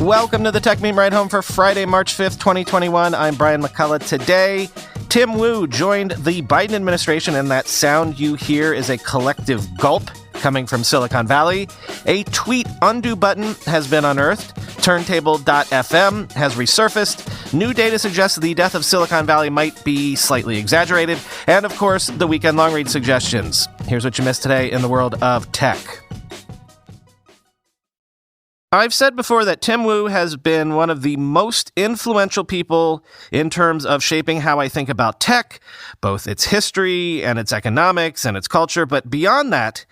Welcome to the Tech Meme Ride Home for Friday, March 5th, 2021. I'm Brian McCullough. Today, Tim Wu joined the Biden administration, and that sound you hear is a collective gulp coming from Silicon Valley. A tweet undo button has been unearthed. Turntable.fm has resurfaced. New data suggests the death of Silicon Valley might be slightly exaggerated. And, of course, the weekend Longreads suggestions. Here's what you missed today in the world of tech. I've said before that Tim Wu has been one of the most influential people in terms of shaping how I think about tech, both its history and its economics and its culture. But beyond that,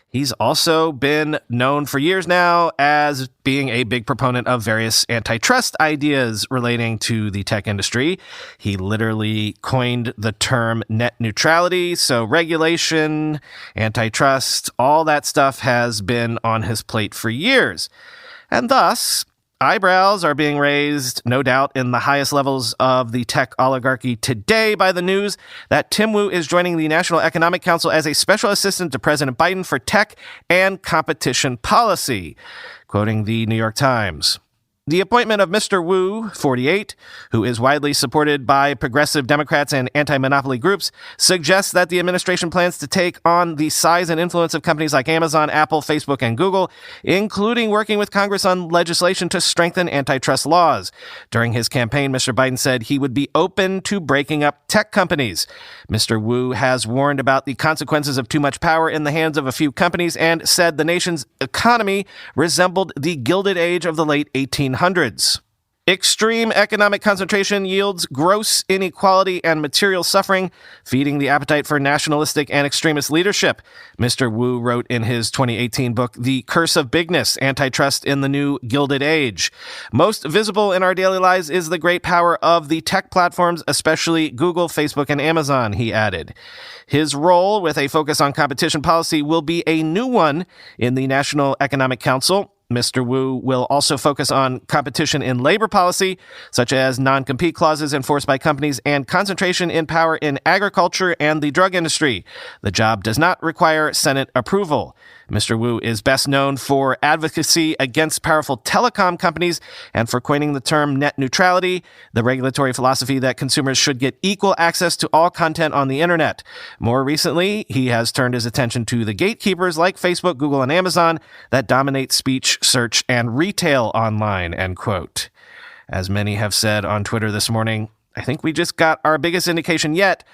he's also been known for years now as being a big proponent of various antitrust ideas relating to the tech industry. He literally coined the term net neutrality, so regulation, antitrust, all that stuff has been on his plate for years. And thus, eyebrows are being raised, no doubt, in the highest levels of the tech oligarchy today by the news that Tim Wu is joining the National Economic Council as a special assistant to President Biden for tech and competition policy, quoting the New York Times. The appointment of Mr. Wu, 48, who is widely supported by progressive Democrats and anti-monopoly groups, suggests that the administration plans to take on the size and influence of companies like Amazon, Apple, Facebook, and Google, including working with Congress on legislation to strengthen antitrust laws. During his campaign, Mr. Biden said he would be open to breaking up tech companies. Mr. Wu has warned about the consequences of too much power in the hands of a few companies and said the nation's economy resembled the Gilded Age of the late 1800s. Extreme economic concentration yields gross inequality and material suffering, feeding the appetite for nationalistic and extremist leadership. Mr. Wu wrote in his 2018 book, The Curse of Bigness, Antitrust in the New Gilded Age. Most visible in our daily lives is the great power of the tech platforms, especially Google, Facebook, and Amazon, he added. His role, with a focus on competition policy, will be a new one in the National Economic Council. Mr. Wu will also focus on competition in labor policy, such as non-compete clauses enforced by companies and concentration in power in agriculture and the drug industry. The job does not require Senate approval. Mr. Wu is best known for advocacy against powerful telecom companies and for coining the term net neutrality, the regulatory philosophy that consumers should get equal access to all content on the internet. More recently, he has turned his attention to the gatekeepers like Facebook, Google, and Amazon that dominate speech, search, and retail online, end quote. As many have said on Twitter this morning, I think we just got our biggest indication yet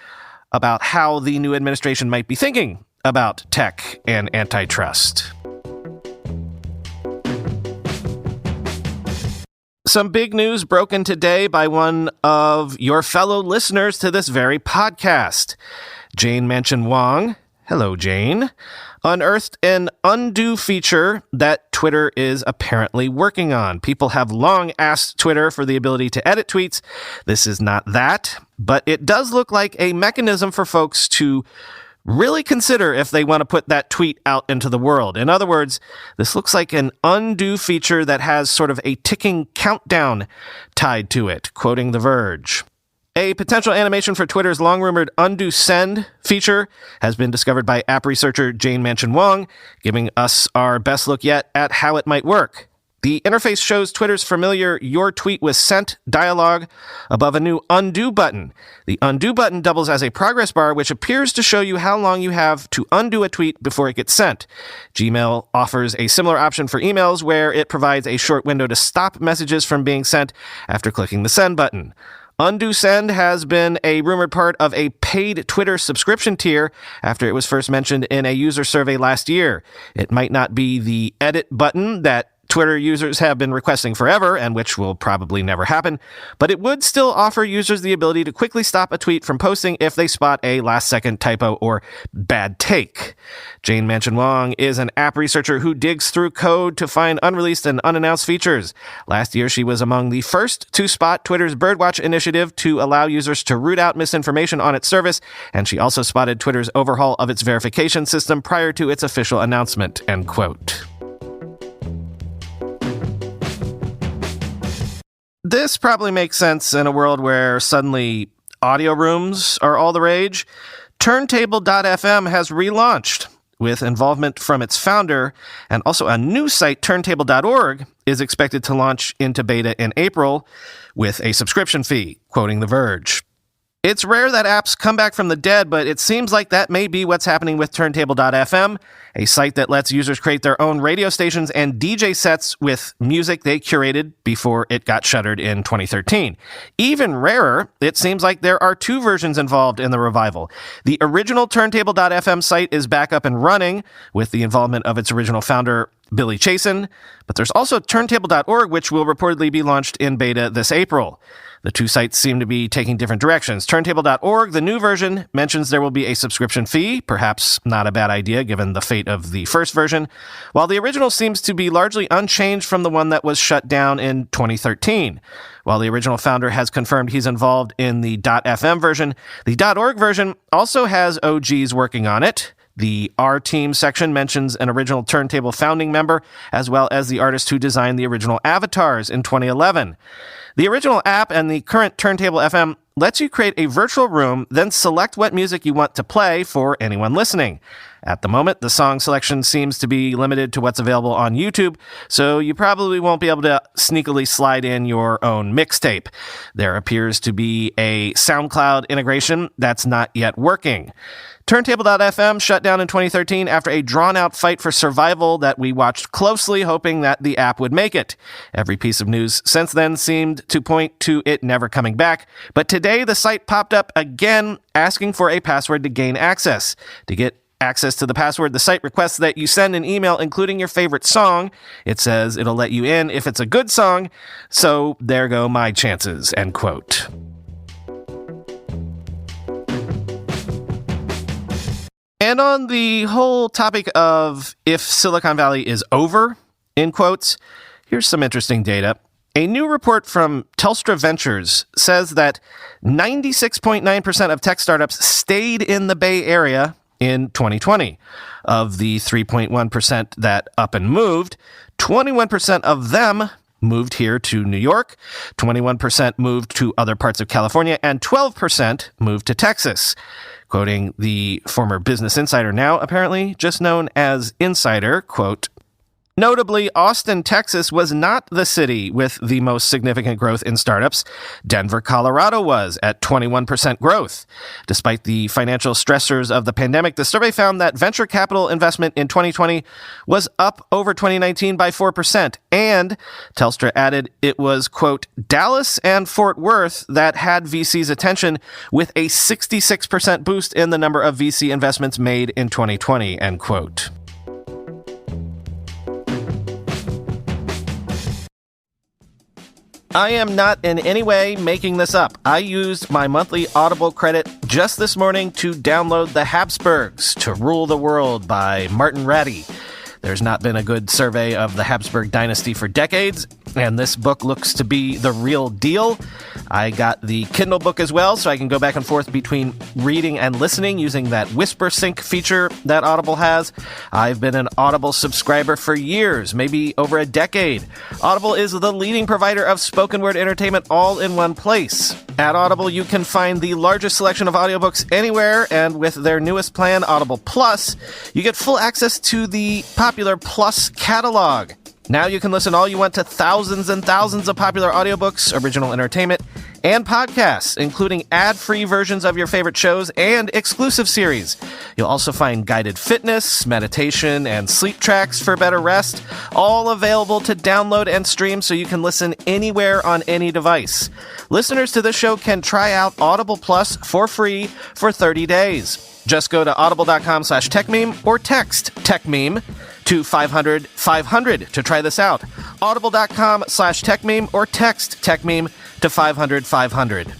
about how the new administration might be thinking about tech and antitrust. Some big news broken today by one of your fellow listeners to this very podcast. Jane Manchun Wong, hello Jane, unearthed an undo feature that Twitter is apparently working on. People have long asked Twitter for the ability to edit tweets. This is not that, but it does look like a mechanism for folks to really consider if they want to put that tweet out into the world. In other words, this looks like an undo feature that has sort of a ticking countdown tied to it, quoting The Verge. A potential animation for Twitter's long-rumored undo send feature has been discovered by app researcher Jane Manchun Wong, giving us our best look yet at how it might work. The interface shows Twitter's familiar "Your tweet was sent" dialog above a new undo button. The undo button doubles as a progress bar, which appears to show you how long you have to undo a tweet before it gets sent. Gmail offers a similar option for emails, where it provides a short window to stop messages from being sent after clicking the send button. Undo Send has been a rumored part of a paid Twitter subscription tier after it was first mentioned in a user survey last year. It might not be the edit button that Twitter users have been requesting forever, and which will probably never happen, but it would still offer users the ability to quickly stop a tweet from posting if they spot a last-second typo or bad take. Jane Manchun Wong is an app researcher who digs through code to find unreleased and unannounced features. Last year, she was among the first to spot Twitter's Birdwatch initiative to allow users to root out misinformation on its service, and she also spotted Twitter's overhaul of its verification system prior to its official announcement, end quote. This probably makes sense in a world where suddenly audio rooms are all the rage. Turntable.fm has relaunched. with involvement from its founder, and also a new site, turntable.org, is expected to launch into beta in April with a subscription fee, quoting The Verge. It's rare that apps come back from the dead, but it seems like that may be what's happening with turntable.fm, a site that lets users create their own radio stations and DJ sets with music they curated before it got shuttered in 2013. Even rarer, it seems like there are two versions involved in the revival. The original turntable.fm site is back up and running with the involvement of its original founder, Billy Chasen, but there's also turntable.org, which will reportedly be launched in beta this April. The two sites seem to be taking different directions. Turntable.org, the new version, mentions there will be a subscription fee, perhaps not a bad idea given the fate of the first version, while the original seems to be largely unchanged from the one that was shut down in 2013. While the original founder has confirmed he's involved in the .fm version, the .org version also has OGs working on it. The Our Team section mentions an original Turntable founding member, as well as the artist who designed the original avatars in 2011. The original app and the current Turntable FM lets you create a virtual room, then select what music you want to play for anyone listening. At the moment, the song selection seems to be limited to what's available on YouTube, so you probably won't be able to sneakily slide in your own mixtape. There appears to be a SoundCloud integration that's not yet working. Turntable.fm shut down in 2013 after a drawn-out fight for survival that we watched closely, hoping that the app would make it. Every piece of news since then seemed to point to it never coming back, but today the site popped up again asking for a password to gain access. To get access to the password, the site requests that you send an email including your favorite song. It says it'll let you in if it's a good song, so there go my chances, end quote. And on the whole topic of if Silicon Valley is over, in quotes, here's some interesting data. A new report from Telstra Ventures says that 96.9% of tech startups stayed in the Bay Area in 2020. Of the 3.1% that up and moved, 21% of them moved here to New York, 21% moved to other parts of California, and 12% moved to Texas. Quoting the former Business Insider, now apparently just known as Insider, quote, "Notably, Austin, Texas was not the city with the most significant growth in startups. Denver, Colorado was at 21% growth. Despite the financial stressors of the pandemic, the survey found that venture capital investment in 2020 was up over 2019 by 4%. And Telstra added it was, quote, Dallas and Fort Worth that had VC's attention with a 66% boost in the number of VC investments made in 2020, end quote. I am not in any way making this up. I used my monthly Audible credit just this morning to download The Habsburgs to Rule the World by Martin Ratty. There's not been a good survey of the Habsburg dynasty for decades, and this book looks to be the real deal. I got the Kindle book as well, so I can go back and forth between reading and listening using that Whisper Sync feature that Audible has. I've been an Audible subscriber for years, maybe over a decade. Audible is the leading provider of spoken word entertainment all in one place. At Audible, you can find the largest selection of audiobooks anywhere, and with their newest plan, Audible Plus, you get full access to the popular Plus catalog. Now you can listen all you want to thousands and thousands of popular audiobooks, original entertainment, and podcasts, including ad-free versions of your favorite shows and exclusive series. You'll also find guided fitness, meditation, and sleep tracks for better rest, all available to download and stream so you can listen anywhere on any device. Listeners to this show can try out Audible Plus for free for 30 days. Just go to audible.com/techmeme or text techmeme to 500-500 to try this out. Audible.com/techmeme or text techmeme to 500-500.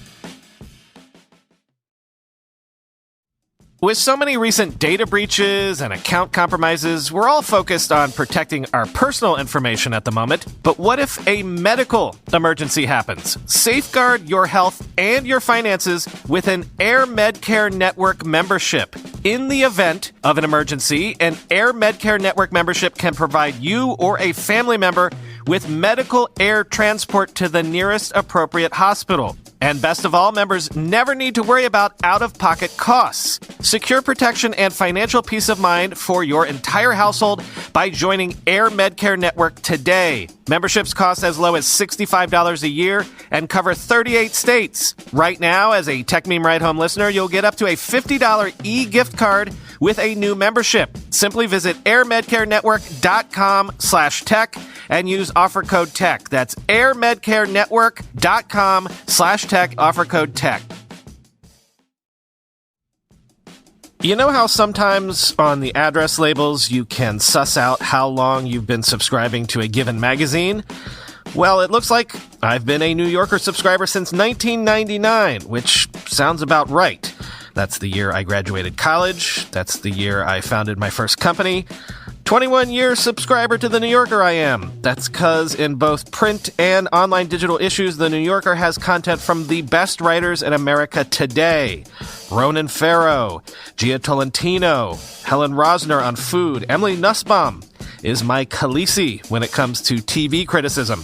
With so many recent data breaches and account compromises, we're all focused on protecting our personal information at the moment. But what if a medical emergency happens? Safeguard your health and your finances with an Air Medcare Network membership. In the event of an emergency, an Air Medcare Network membership can provide you or a family member with medical air transport to the nearest appropriate hospital. And best of all, members never need to worry about out-of-pocket costs. Secure protection and financial peace of mind for your entire household by joining Air Medcare Network today. Memberships cost as low as $65 a year and cover 38 states. Right now, as a Tech Meme Ride Home listener, you'll get up to a $50 e-gift card with a new membership. Simply visit airmedcarenetwork.com/tech and use offer code TECH. That's airmedcarenetwork.com/tech, offer code TECH. You know how sometimes on the address labels you can suss out how long you've been subscribing to a given magazine? Well, it looks like I've been a New Yorker subscriber since 1999, which sounds about right. That's the year I graduated college. That's the year I founded my first company. 21-year subscriber to The New Yorker I am. That's because in both print and online digital issues, The New Yorker has content from the best writers in America today. Ronan Farrow, Gia Tolentino, Helen Rosner on food, Emily Nussbaum is my Khaleesi when it comes to TV criticism.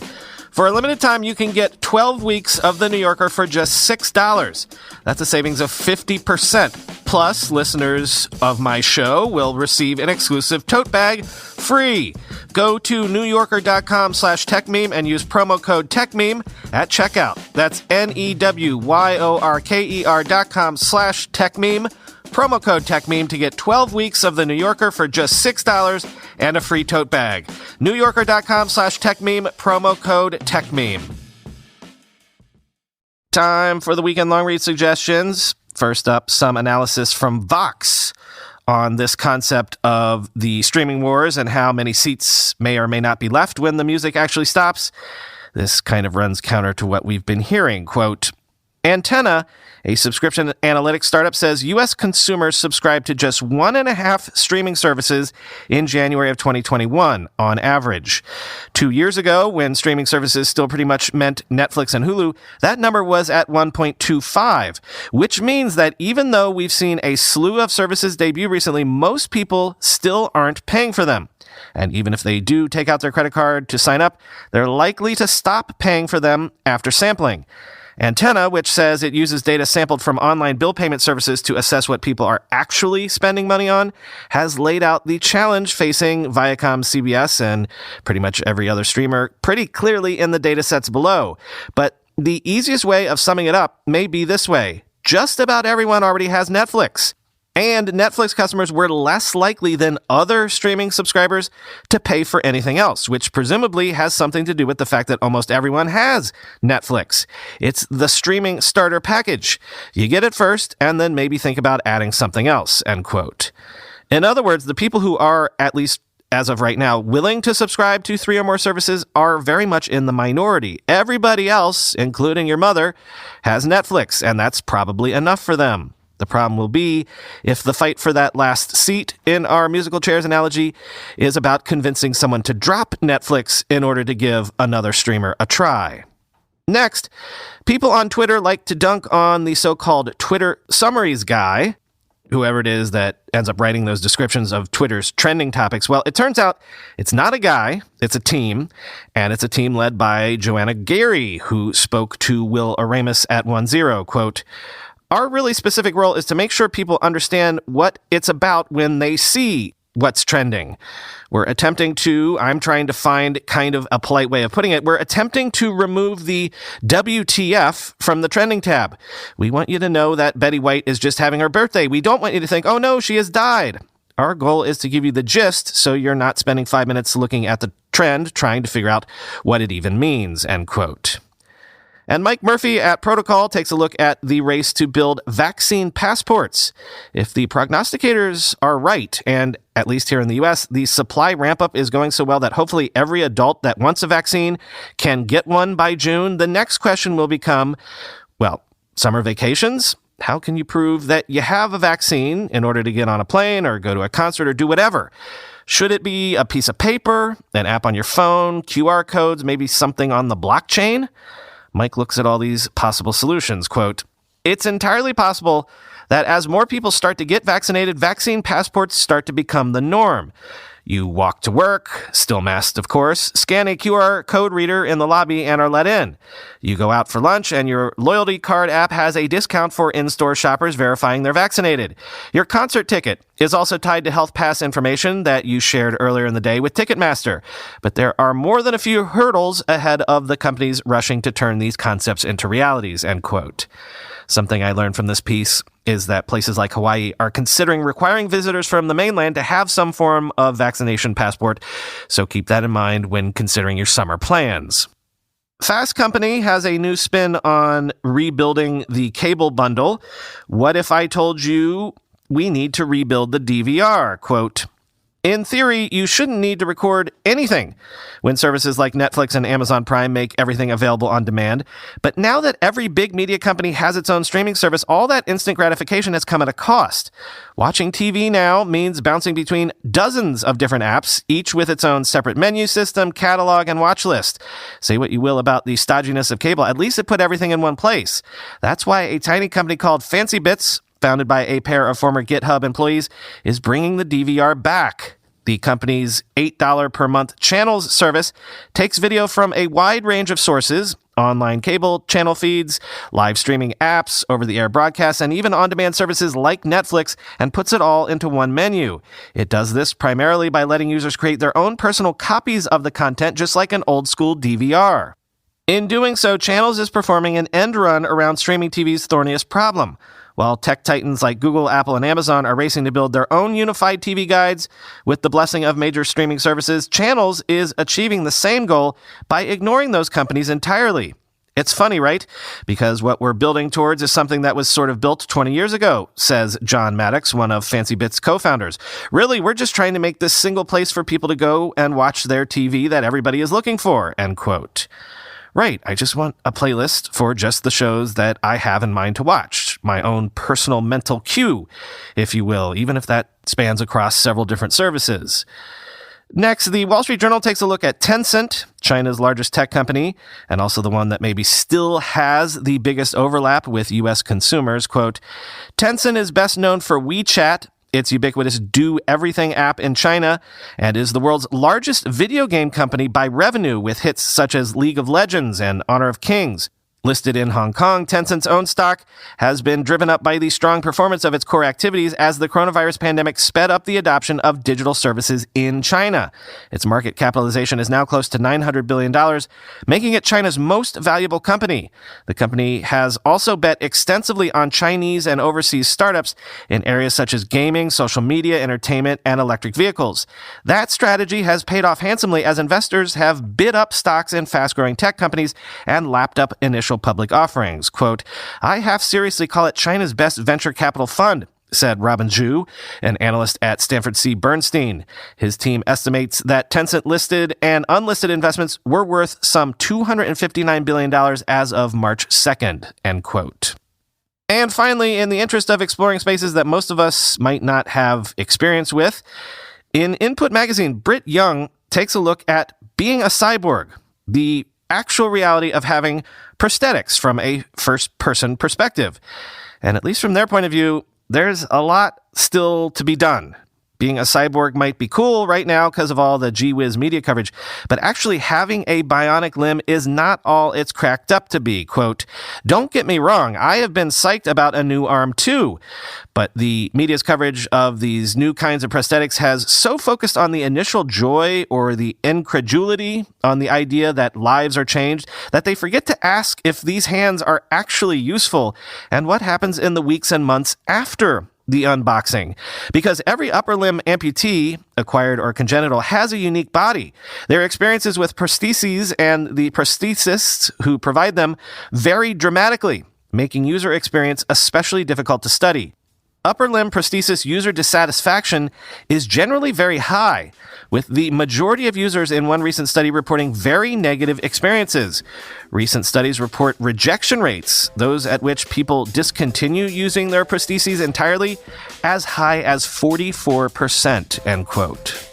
For a limited time, you can get 12 weeks of The New Yorker for just $6. That's a savings of 50%. Plus, listeners of my show will receive an exclusive tote bag free. Go to newyorker.com/techmeme and use promo code techmeme at checkout. That's NEWYORKER.com/techmeme. Promo code TechMeme to get 12 weeks of The New Yorker for just $6 and a free tote bag. NewYorker.com/TechMeme, promo code TechMeme. Time for the weekend long read suggestions. First up, some analysis from Vox on this concept of the streaming wars and how many seats may or may not be left when the music actually stops. This kind of runs counter to what we've been hearing. Quote, Antenna, a subscription analytics startup, says U.S. consumers subscribed to just 1.5 streaming services in January of 2021, on average. 2 years ago, when streaming services still pretty much meant Netflix and Hulu, that number was at 1.25, which means that even though we've seen a slew of services debut recently, most people still aren't paying for them. And even if they do take out their credit card to sign up, they're likely to stop paying for them after sampling. Antenna, which says it uses data sampled from online bill payment services to assess what people are actually spending money on, has laid out the challenge facing Viacom, CBS, and pretty much every other streamer pretty clearly in the data sets below. But the easiest way of summing it up may be this way. Just about everyone already has Netflix. And Netflix customers were less likely than other streaming subscribers to pay for anything else, which presumably has something to do with the fact that almost everyone has Netflix. It's the streaming starter package. You get it first, and then maybe think about adding something else, end quote. In other words, the people who are, at least as of right now, willing to subscribe to 3 or more services are very much in the minority. Everybody else, including your mother, has Netflix, and that's probably enough for them. The problem will be if the fight for that last seat in our musical chairs analogy is about convincing someone to drop Netflix in order to give another streamer a try. Next, people on Twitter like to dunk on the so-called Twitter summaries guy, whoever it is that ends up writing those descriptions of Twitter's trending topics. Well, it turns out it's not a guy, it's a team, and it's a team led by Joanna Gary, who spoke to Will Aramis at 10, quote, Our really specific role is to make sure people understand what it's about when they see what's trending. I'm trying to find kind of a polite way of putting it, we're attempting to remove the WTF from the trending tab. We want you to know that Betty White is just having her birthday. We don't want you to think, oh no, she has died. Our goal is to give you the gist so you're not spending 5 minutes looking at the trend trying to figure out what it even means, end quote. And Mike Murphy at Protocol takes a look at the race to build vaccine passports. If the prognosticators are right, and at least here in the U.S., the supply ramp-up is going so well that hopefully every adult that wants a vaccine can get one by June, the next question will become, well, summer vacations? How can you prove that you have a vaccine in order to get on a plane or go to a concert or do whatever? Should it be a piece of paper, an app on your phone, QR codes, maybe something on the blockchain? Mike looks at all these possible solutions. Quote, It's entirely possible that as more people start to get vaccinated, vaccine passports start to become the norm. You walk to work, still masked of course, scan a QR code reader in the lobby and are let in. You go out for lunch and your loyalty card app has a discount for in-store shoppers verifying they're vaccinated. Your concert ticket is also tied to Health Pass information that you shared earlier in the day with Ticketmaster. But there are more than a few hurdles ahead of the companies rushing to turn these concepts into realities, end quote. Something I learned from this piece is that places like Hawaii are considering requiring visitors from the mainland to have some form of vaccination passport, so keep that in mind when considering your summer plans. Fast Company has a new spin on rebuilding the cable bundle. What if I told you we need to rebuild the DVR? Quote, in theory, you shouldn't need to record anything when services like Netflix and Amazon Prime make everything available on demand. But now that every big media company has its own streaming service, all that instant gratification has come at a cost. Watching TV now means bouncing between dozens of different apps, each with its own separate menu system, catalog, and watch list. Say what you will about the stodginess of cable, at least it put everything in one place. That's why a tiny company called Fancy Bits, founded by a pair of former GitHub employees, is bringing the DVR back. The company's $8 per month channels service takes video from a wide range of sources, online cable, channel feeds, live streaming apps, over-the-air broadcasts, and even on-demand services like Netflix, and puts it all into one menu. It does this primarily by letting users create their own personal copies of the content, just like an old-school DVR. In doing so, Channels is performing an end run around streaming TV's thorniest problem. While tech titans like Google, Apple, and Amazon are racing to build their own unified TV guides with the blessing of major streaming services, Channels is achieving the same goal by ignoring those companies entirely. It's funny, right? Because what we're building towards is something that was sort of built 20 years ago, says John Maddox, one of Fancy Bits' co-founders. Really, we're just trying to make this single place for people to go and watch their TV that everybody is looking for, end quote. Right, I just want a playlist for just the shows that I have in mind to watch. My own personal mental queue, if you will, even if that spans across several different services. Next, the Wall Street Journal takes a look at Tencent, China's largest tech company, and also the one that maybe still has the biggest overlap with U.S. consumers. Quote, Tencent is best known for WeChat, its ubiquitous do-everything app in China, and is the world's largest video game company by revenue, with hits such as League of Legends and Honor of Kings. Listed in Hong Kong, Tencent's own stock has been driven up by the strong performance of its core activities as the coronavirus pandemic sped up the adoption of digital services in China. Its market capitalization is now close to $900 billion, making it China's most valuable company. The company has also bet extensively on Chinese and overseas startups in areas such as gaming, social media, entertainment, and electric vehicles. That strategy has paid off handsomely as investors have bid up stocks in fast-growing tech companies and lapped up initial public offerings. Quote, I half seriously call it China's best venture capital fund, said Robin Zhu, an analyst at Stanford C. Bernstein. His team estimates that Tencent listed and unlisted investments were worth some $259 billion as of March 2nd, end quote. And finally, in the interest of exploring spaces that most of us might not have experience with, in Input magazine, Britt Young takes a look at being a cyborg, the actual reality of having prosthetics from a first-person perspective. And at least from their point of view, there's a lot still to be done. Being a cyborg might be cool right now because of all the gee-whiz media coverage, but actually having a bionic limb is not all it's cracked up to be. Quote, don't get me wrong, I have been psyched about a new arm too, but the media's coverage of these new kinds of prosthetics has so focused on the initial joy or the incredulity on the idea that lives are changed that they forget to ask if these hands are actually useful and what happens in the weeks and months after the unboxing, because every upper limb amputee, acquired or congenital, has a unique body. Their experiences with prostheses and the prosthetists who provide them vary dramatically, making user experience especially difficult to study. Upper limb prosthesis user dissatisfaction is generally very high, with the majority of users in one recent study reporting very negative experiences. Recent studies report rejection rates, those at which people discontinue using their prostheses entirely, as high as 44%, end quote.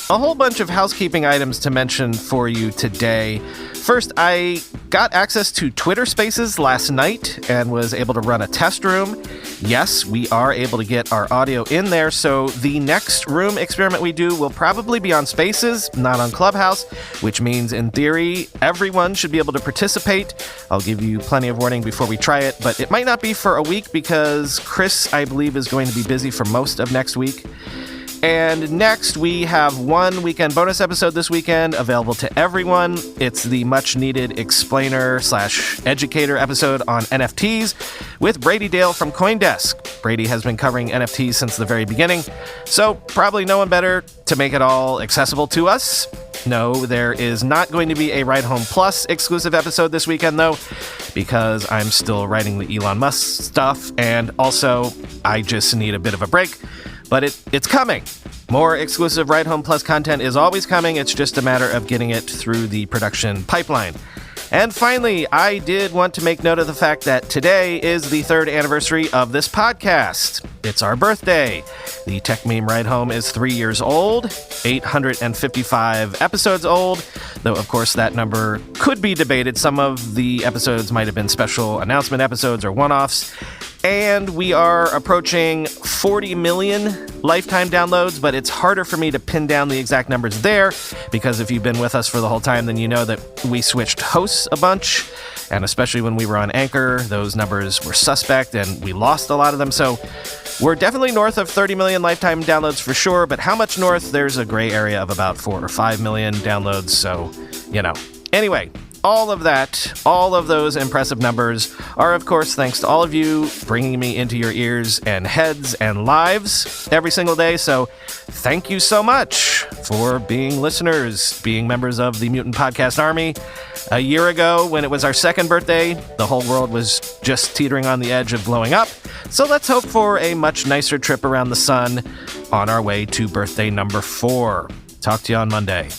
A whole bunch of housekeeping items to mention for you today. First, I got access to Twitter Spaces last night and was able to run a test room. yes, we are able to get our audio in there, so the next room experiment we do will probably be on Spaces, not on Clubhouse, which means, in theory, everyone should be able to participate. I'll give you plenty of warning before we try it, but it might not be for a week because Chris, I believe, is going to be busy for most of next week. And next, we have one weekend bonus episode this weekend available to everyone. It's the much-needed explainer/educator episode on NFTs with Brady Dale from CoinDesk. Brady has been covering NFTs since the very beginning, so probably no one better to make it all accessible to us. No, there is not going to be a Ride Home Plus exclusive episode this weekend, though, because I'm still writing the Elon Musk stuff, and also I just need a bit of a break. But it's coming. More exclusive Ride Home Plus content is always coming. It's just a matter of getting it through the production pipeline. And finally, I did want to make note of the fact that today is the 3rd anniversary of this podcast. It's our birthday. The Tech Meme Ride Home is 3 years old, 855 episodes old, though, of course, that number could be debated. Some of the episodes might have been special announcement episodes or one-offs. And we are approaching 40 million lifetime downloads, but it's harder for me to pin down the exact numbers there, because if you've been with us for the whole time, then you know that we switched hosts a bunch, and especially when we were on Anchor, those numbers were suspect, and we lost a lot of them, so we're definitely north of 30 million lifetime downloads for sure, but how much north? There's a gray area of about 4 or 5 million downloads, so, you know. Anyway, all of that, all of those impressive numbers are, of course, thanks to all of you bringing me into your ears and heads and lives every single day. So thank you so much for being listeners, being members of the Mutant Podcast Army. A year ago, when it was our 2nd birthday, the whole world was just teetering on the edge of blowing up. So let's hope for a much nicer trip around the sun on our way to birthday number 4. Talk to you on Monday.